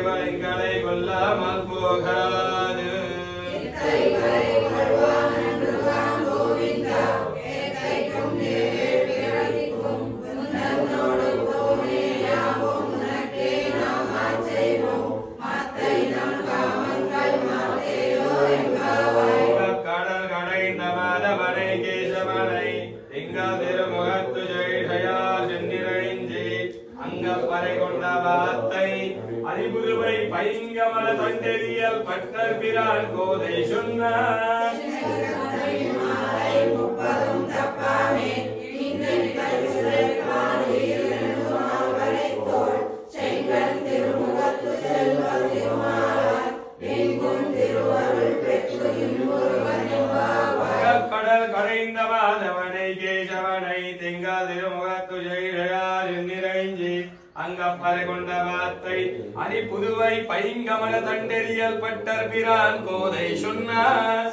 சிவலிங்களை கொல்லாமல் போகாது. கடல் கடைந்த மாதவனை கேசவனை திங்கள் திருமுகத்து ஜெய்ஷயார் சென்னிறைஞ்சி அங்கப்பறை கொண்ட வார்த்தை அறிபுதுவை பைங்கமல தொண்டெறியல் பட்டர் பிரான் கோதை சொன்னார். கடல் கடைந்த மாதவனை கேசவனை திங்கள் திருமுகத்து ஜெய்ஷயார் நிறைஞ்சி அங்கப்பறை கொண்ட வார்த்தை அரி புதுவை பைங்கமல தண்டெறியல் பட்டர் பிரான் கோதை சொன்னார்.